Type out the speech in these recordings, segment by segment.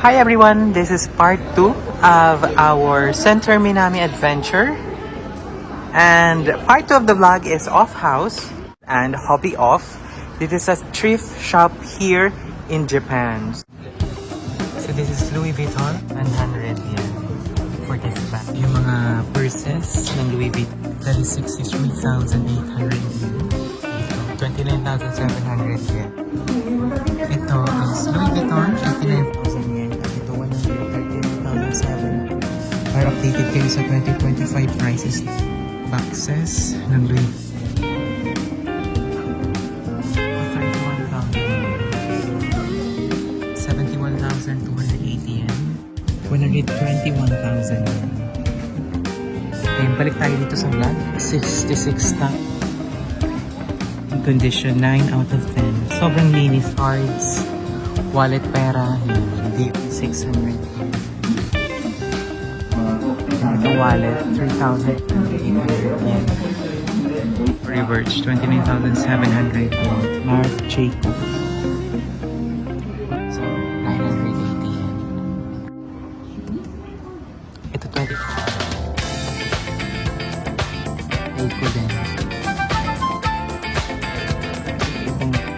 Hi everyone, this is part 2 of our Center Minami adventure. And part 2 of the vlog is Off House and Hobby Off. This is a thrift shop here in Japan. So this is Louis Vuitton, 100 yen for this bag. Yung mga purses ng Louis Vuitton, that is 63,800 yen. 29,700 yen. Ito is Louis Vuitton, 89,000 yen. Ito 139,700. Are updated kayo sa 2025 prices. Boxes ng Louis Vuitton. 71,280 yen. 121,000 yen. Okay, balik tayo dito sa vlog. 66 na. Condition 9 out of 10. Sobrang linis. Cards, wallet, pera, hindi 600. Ito wallet, 3,800 yen. Reverse, 29,700 yen. Marc Jacob. So, 980 yen. Ito 20. Eiko din.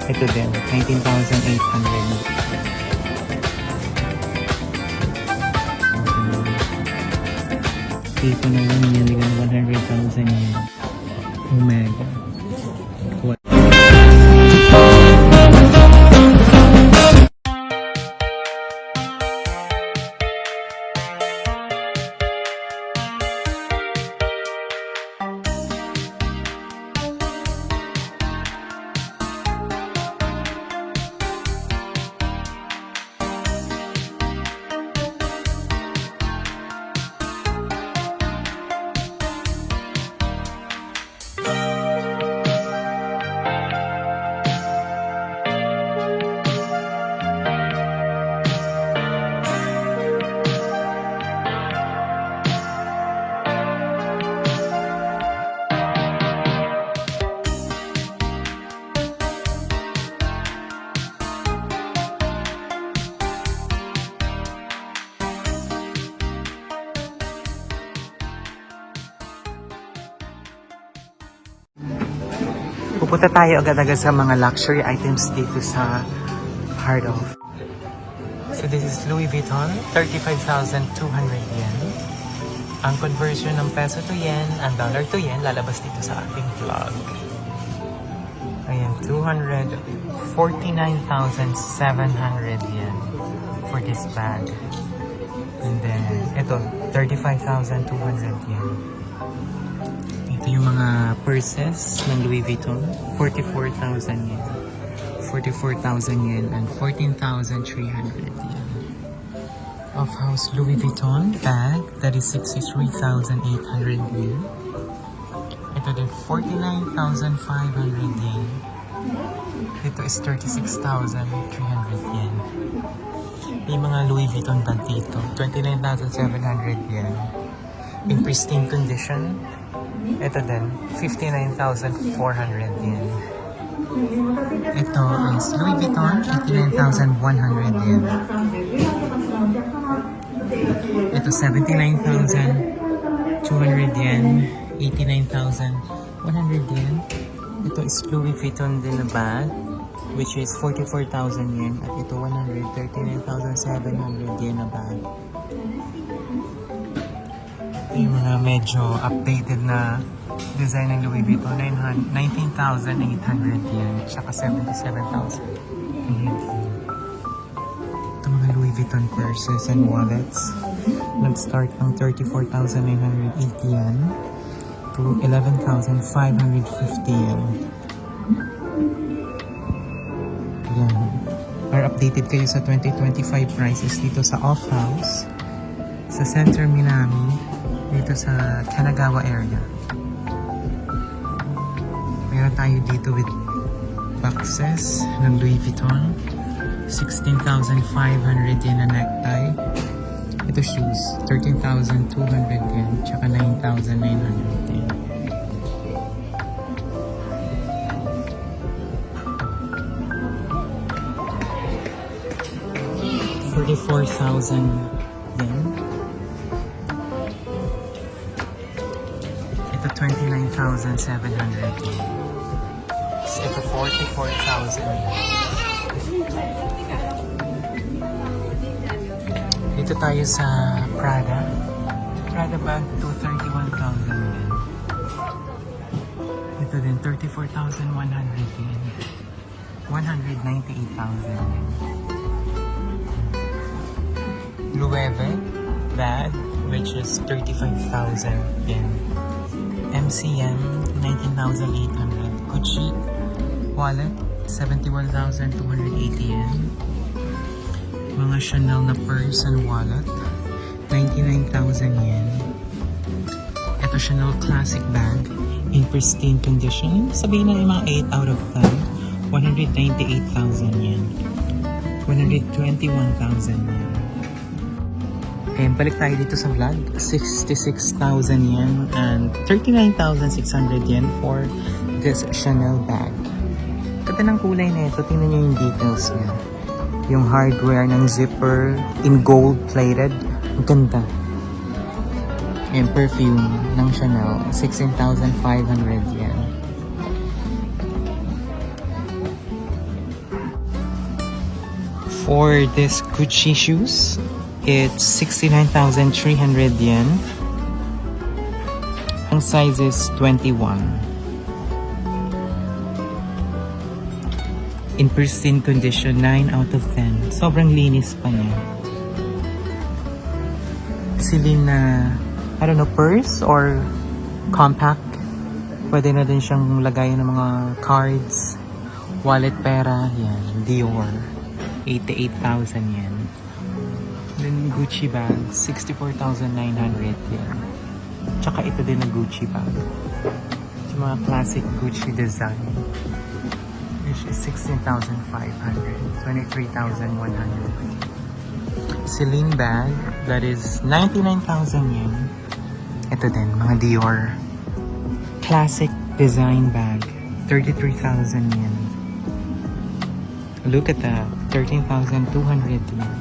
Ito din, 19,800. Dito na 1,100,000 yen. Omega. Pupunta tayo agad-agad sa mga luxury items dito sa Heart of. So this is Louis Vuitton, 35,200 yen. Ang conversion ng peso to yen, ang dollar to yen, lalabas dito sa ating vlog. Ayan, 249,700 yen for this bag. And then, ito, 35,200 yen. Ito yung mga purses ng Louis Vuitton, 44,000 yen. 44,000 yen and 14,300 yen. Off House Louis Vuitton bag, that is 63,800 yen. Ito din 49,500 yen. Ito is 36,300 yen. May mga Louis Vuitton bag dito, 29,700 yen. In pristine condition. Ito din, 59,400 yen. Ito is Louis Vuitton, 89,100 yen. Ito, 79,200 yen, 89,100 yen. Ito is Louis Vuitton din na bag, which is 44,000 yen. At ito, 139,700 yen na bag. Yung mga medyo updated na design ng Louis Vuitton, 19,800 yen, tsaka 77,000. Ito mga Louis Vuitton purses and wallets, nag-start ng 34,980 yen to 11,550 yen. Yan. Are updated kayo sa 2025 prices dito sa Off House, sa Center Minami, dito sa Kanagawa area. Meron tayo dito with boxes ng Louis Vuitton, 16,500 yen na necktie. Ito shoes, 13,200 yen, tsaka 9,900 yen. 34,000 yen. Ito 29,700 yen. Ito 44,000 yen. Dito tayo sa Prada. Prada bag to 31,000 yen. Ito din 34,100 yen. 198,000 yen. Loewe bag, which is 35,000 yen. MCM 19,800. Gucci wallet 71,280 yen. Mga Chanel na purse and wallet 99,000 yen. Ito Chanel classic bag in pristine condition. Sabihin na yung mga 8 out of 10. 198,000 yen. 121,000 yen. Okay, balik tayo dito sa vlog. 66,000 yen and 39,600 yen for this Chanel bag. Ganda ng kulay na ito. Tingnan nyo yung details niya. Yung hardware ng zipper in gold plated. Ang ganda. Yung perfume ng Chanel. 16,500 yen. For this Gucci shoes, it's 69,300 yen. Ang size is 21. In pristine condition, 9 out of 10. Sobrang linis pa niya. Slim na, I don't know, purse or compact. Pwede na din siyang lagayan ng mga cards, wallet, pera. Yan, Dior. 88,000 yen. Then Gucci bag, 64,900 yen. Tsaka ito din na Gucci bag. Yung mga classic Gucci design. Which is 16,500. 23,100. Celine bag, that is 99,000 yen. Ito din, mga Dior. Classic design bag, 33,000 yen. Look at that, 13,200 yen.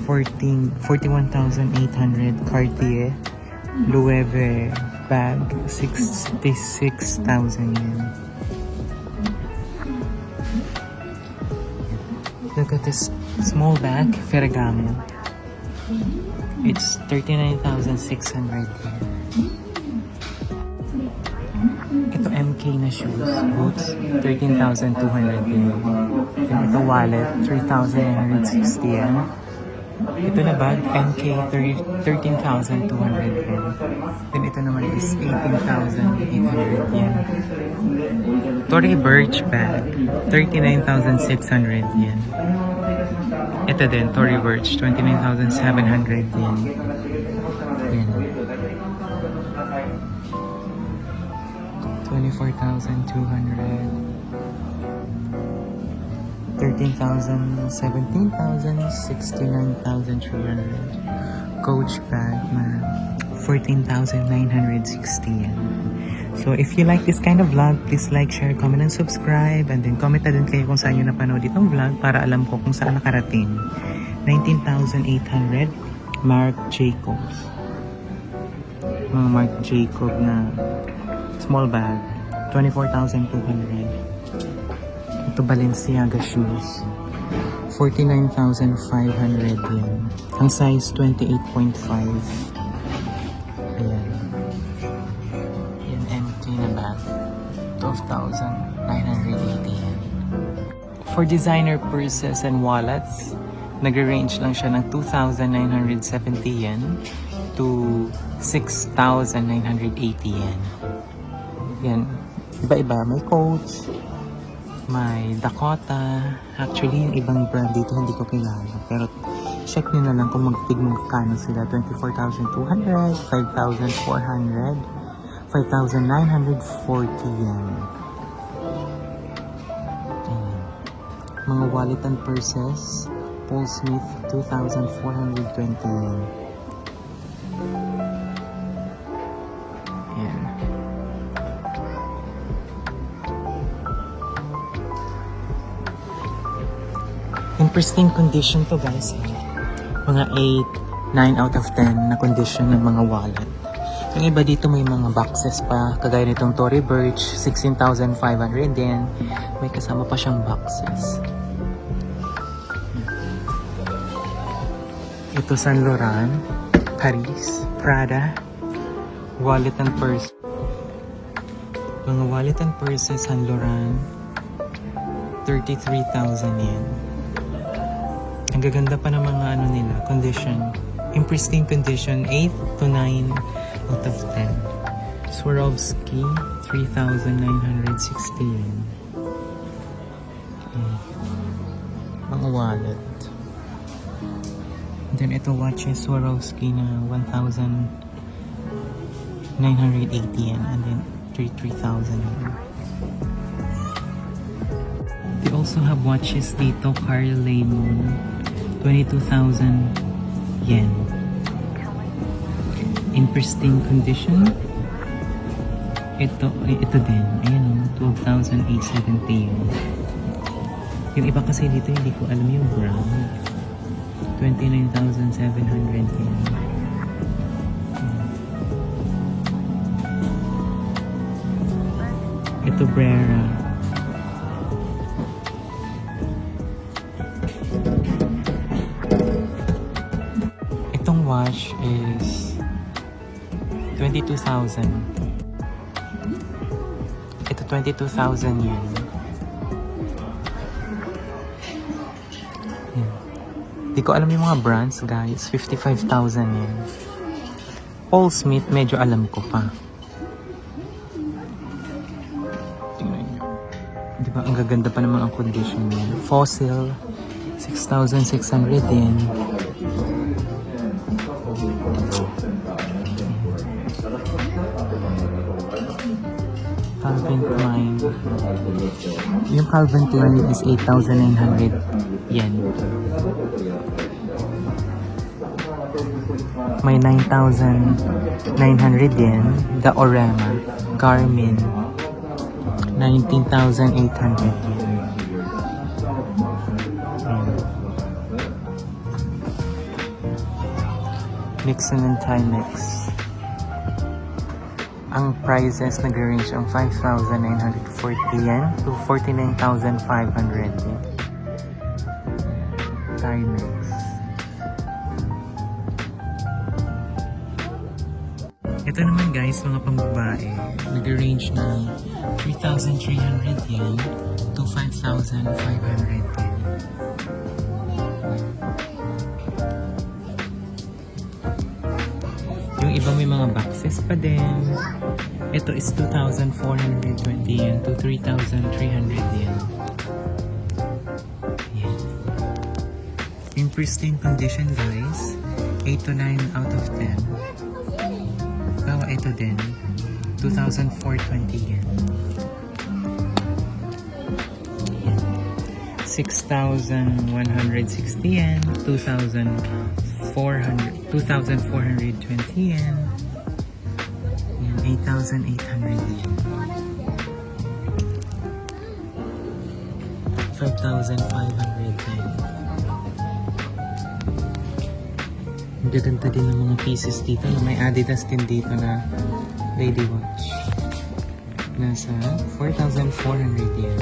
41,800 Cartier Loewe bag, 66,000 yen. Look at this small bag, Ferragamo. It's 39,600 yen. Ito MK na shoes, boots, 13,200 yen. And ito wallet, 3,960 yen. Ito na bag, MK, 13,200 yen. Then ito naman is 18,800 yen. Tory Burch bag, 39,600 yen. Ito din, Tory Burch, 29,700 yen. Yan. 24,200. 13,000, 17,000, 69,300. Coach bag na 14,960 yen. So if you like this kind of vlog, please like, share, comment, and subscribe. And then comment na din kayo kung saan nyo napanood itong vlog para alam ko kung saan nakarating. 19,800 Marc Jacobs. Mga Marc Jacob na small bag. 24,200. Ito Balenciaga shoes. 49,500 yen. Ang size 28.5. Ayan. Yan empty na bag. 12,980 yen. For designer purses and wallets, nag-range lang siya ng 2,970 yen to 6,980 yen. Yan. Iba-iba. May Coach, may Dakota. Actually, yung ibang brand dito hindi ko kilala. Pero check nyo na lang kung magkano sila. 24,200, 5,400, 5,940 yen. Ayan. Mga wallet and purses. Paul Smith, 2,420 yen. Ayan. In pristine condition to guys. Mga 8, 9 out of 10 na condition ng mga wallet. Yung iba dito may mga boxes pa. Kagaya nitong Tory Burch, 16,500 din. May kasama pa siyang boxes. Ito Saint Laurent, Paris, Prada, wallet and purse. Mga wallet and purses Saint Laurent, 33,000 yen. Ang gaganda pa ng mga ano nila, condition. In pristine condition, 8 to 9 out of 10. Swarovski, 3,960 yen. Mga wallet. Then ito watches Swarovski na 1,980 yen and then 3,000 yen. They also have watches dito, Carl Lemon, 22,000 yen. In pristine condition. Ito din. Ayan o, 12,870 yen. Yung iba kasi dito hindi ko alam yung brand. 29,700 yen. Ito Brera. Itong watch is 22,000. Ito 22,000 yen. Di ko alam yung mga brands guys. 55,000 yen. Paul Smith medyo alam ko pa. Tingnan nyo. Di ba ang gaganda pa naman ang condition niya. Fossil 6,600 yen. Calvin Klein. Yung Calvin Klein is 8,900 yen. May 9,900 yen. The Orema. Garmin. 19,800 yen. Nixon and Timex. Ang prices nag-range ang 5,940 yen to 49,500 yen. Timex. Ito naman guys, mga pambabae, nag-range ng 3,300 yen to 5,500 yen. Yung iba may mga boxes pa din. Ito is 2,420 yen to 3,300 yen. Yan. In pristine condition guys, 8 to 9 out of 10. Bawa ito din, 2,420 yen. 6,160 yen, 2,420 yen, 8,800 yen, 5,500 yen. Ang gaganda din ng mga pieces dito. May Adidas din dito na lady watch. Nasa 4,400 yen.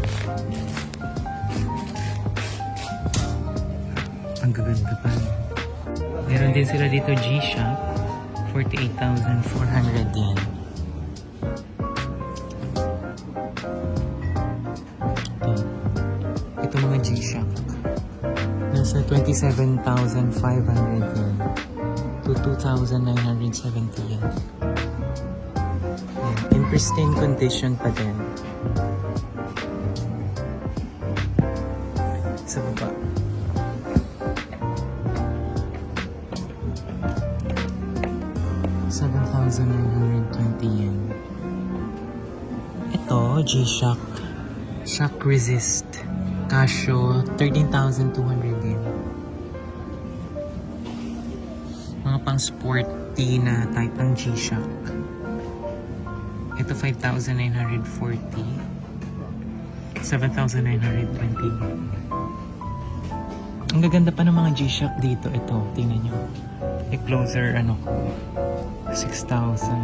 Ang gaganda pa. Meron din sila dito G-Shock. 48,400 yen. Ito mga G-Shock. Nasa 27,500 yen to 2,970 yen. In pristine condition pa din. Sa baba. yen. Ito, G-Shock. Shock Resist. Casio, 13,200 yen. Mga pang sporty na type ng G-Shock. Ito, 5,940. 7,920. Ang gaganda pa ng mga G-Shock dito. Ito, tingnan nyo. I-closer, ano ko. 6,000.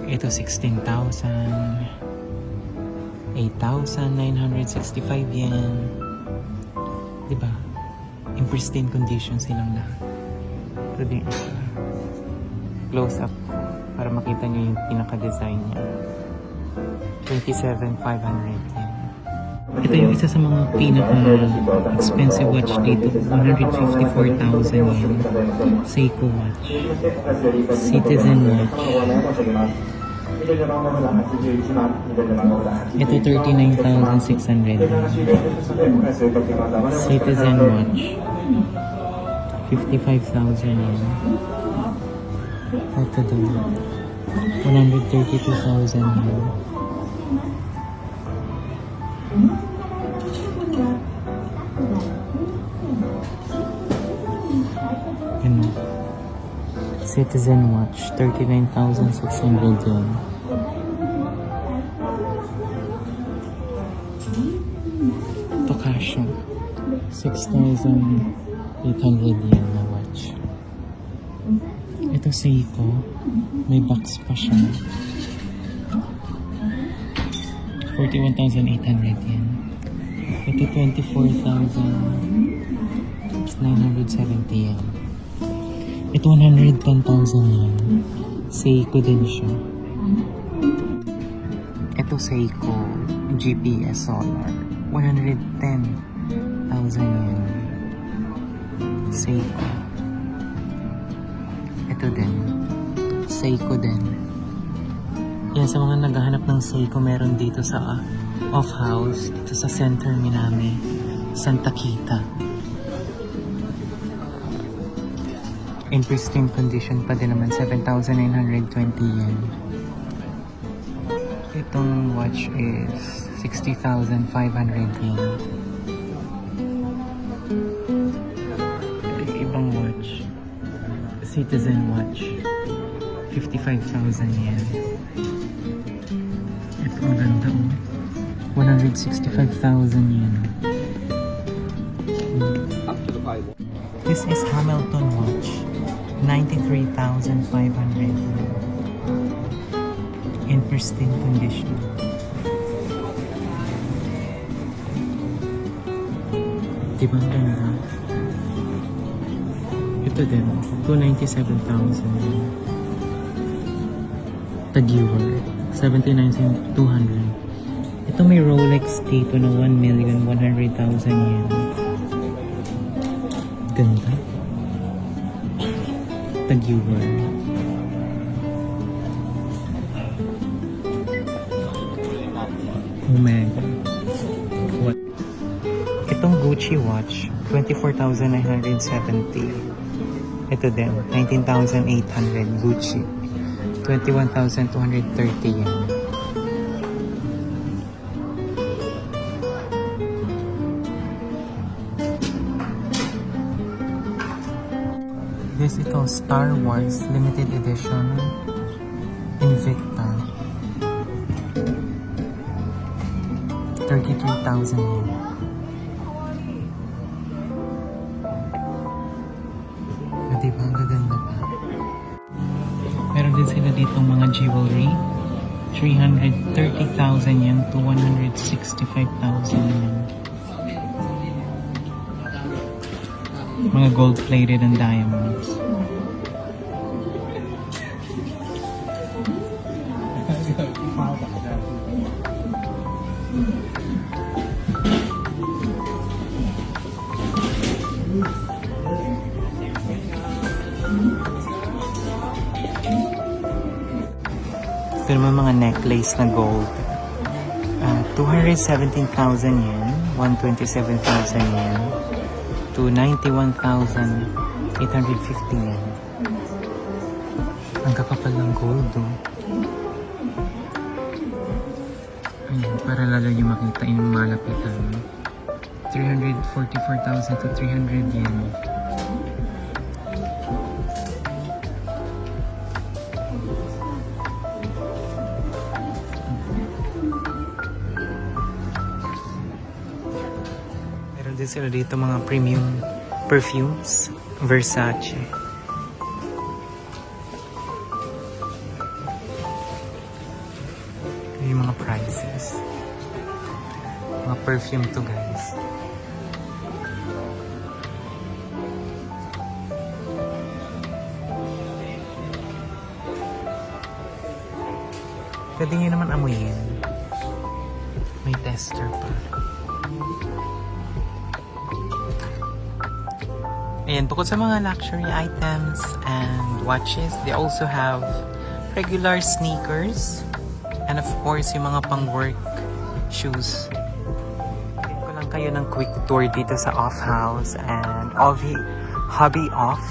Ito, 16,000. 8,965 yen. Diba? In pristine condition silang lahat. Ito din isa. Close up ko para makita nyo yung pinaka-design niya. 27,500 yen. Ito yung isa sa mga pinaka-expensive watch dito. 154,000 yen. Seiko watch. Citizen watch. Ito 39,600. Citizen watch. 55,000 yen. Ito din. 132,000 yen. Ano? Citizen watch. 39,600 yen. Ito Casio. 6,800 yen na watch. Ito Seiko. May box pa siya. 41,800 yen. Ito 24,970 yen. Ito 110,000 yen. Seiko din siya. Ito Seiko GPS Solar. 110,000 yen. Seiko. Ito din. Seiko din. Yan, sa mga naghahanap ng Seiko, meron dito sa off house, dito sa Center Minami, Santa Kita. In pristine condition pa din naman, 7,920 yen. Itong watch is 60,500 yen. Ibang watch, Citizen watch, 55,000 yen. Ito ang ganda, oh. 165,000 yen. This is Hamilton watch, 93,500 yen. In pristine condition. Diba ang ganda? Ito din, 297,000 yen. Tagiwa, 79,200. Ito may Rolex dito na 1,100,000 yen. Ganda. Tagiwa. Omega. What? Itong Gucci watch, 24,970. Ito din, 19,800 Gucci. 21,230 yen. This ito, Star Wars Limited Edition Invicta. 33,000 yen. Diba, ang gaganda pa. Meron din sila ditong mga jewelry. 330,000 yen to 165,000 yen. Mga gold-plated and diamonds. Pero may mga necklace na gold. 217,000 yen, 127,000 yen, to 91,850 yen. Ang kakapal ng gold, oh. Ayan, para lalo nyo makita yung malapitan. 344,000 to 300 yen. sila dito mga premium perfumes. Versace. Yung mga prices. Mga perfume to guys. Pwede nyo naman amuyin. May tester pa. Ayan, bukod sa mga luxury items and watches, they also have regular sneakers and of course yung mga pang-work shoes. Bigyan ko lang kayo ng quick tour dito sa Off House and Hobby Off.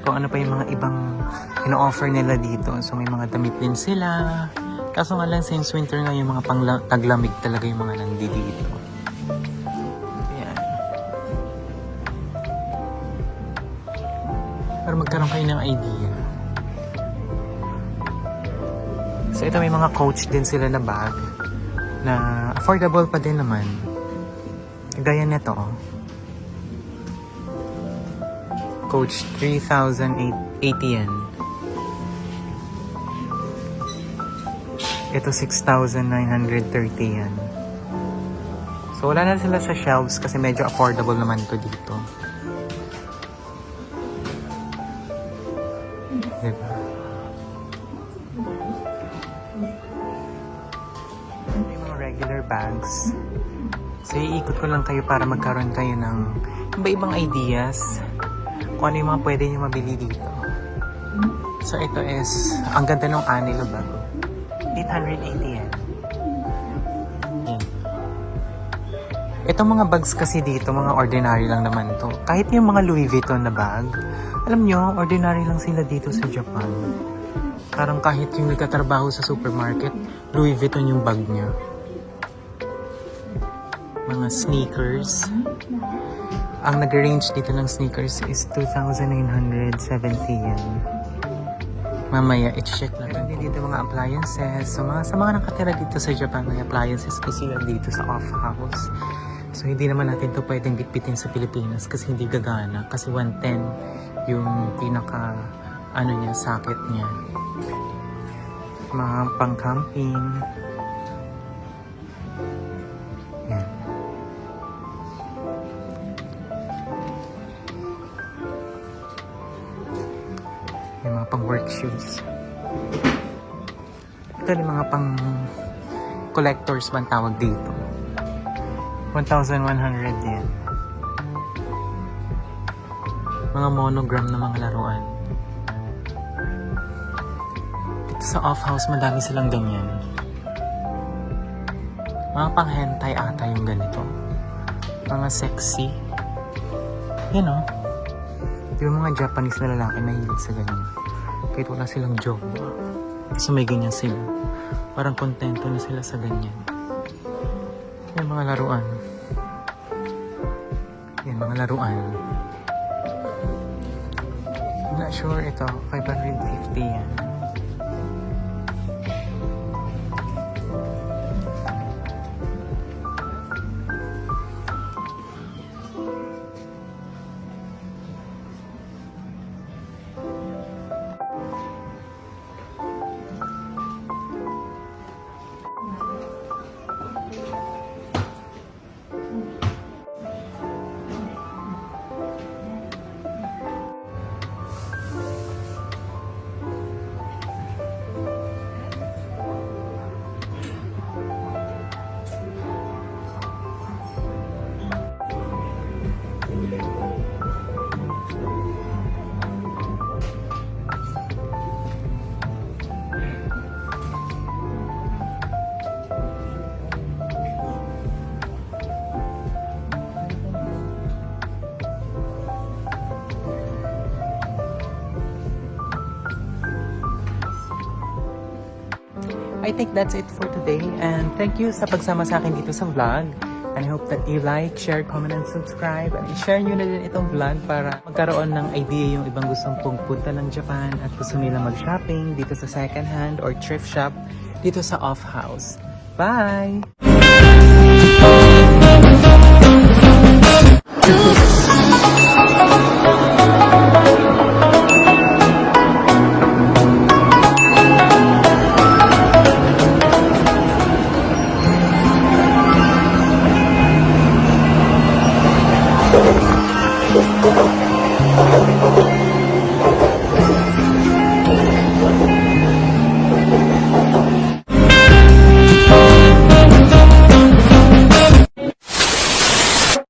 Kung ano pa yung mga ibang ino-offer nila dito. So may mga damit din sila. Kaso nga lang since winter nga yung mga taglamig talaga yung mga nandito. Ayan. Para magkaroon kayo ng idea. So ito may mga Coach din sila na bag na affordable pa din naman. Gaya nito. Coach 3,080 yen. Ito 6,930 yan. So wala na sila sa shelves kasi medyo affordable naman to dito. Diba? May mga regular bags. So iikot ko lang kayo para magkaroon kayo ng iba-ibang ideas kung ano yung mga pwede nyo mabili dito. So ito is, ang ganda ng Anilo bag. 880 yan. Yan. Itong mga bags kasi dito, mga ordinary lang naman to. Kahit yung mga Louis Vuitton na bag, alam nyo, ordinary lang sila dito sa Japan. Parang kahit yung nagtatrabaho sa supermarket, Louis Vuitton yung bag niya. Mga sneakers. Ang nag-range dito ng sneakers is 2,970 yen. Mamaya, i-check na rin dito mga appliances. So, sa mga nakatira dito sa Japan, may appliances po sila dito sa Off House. So, hindi naman natin to pwedeng bitbitin sa Pilipinas kasi hindi gagana. Kasi 110 yung pinaka, socket niya. Mga pang-camping. Yan. Yung mga pang-work shoes. Ito yung mga pang-collectors man tawag dito. 1,100 yen. Mga monogram na mga laruan. Dito sa Off House, madami silang ganyan. Mga pang-hentai ata yung ganito. Mga sexy. Yan o. Yung mga Japanese na lalaki mahilig sa ganyan. Kahit wala silang job. So may ganyan sila. Parang kontento na sila sa ganyan. Yung mga laruan. Yan, mga laruan. I'm not sure ito. 550 yan. I think that's it for today, and thank you sa pagsama sa akin dito sa vlog. And I hope that you like, share, comment, and subscribe. And i-share nyo na din itong vlog para magkaroon ng idea yung ibang gustong pumunta ng Japan at gusto nila mag-shopping dito sa second hand or thrift shop dito sa Off House. Bye!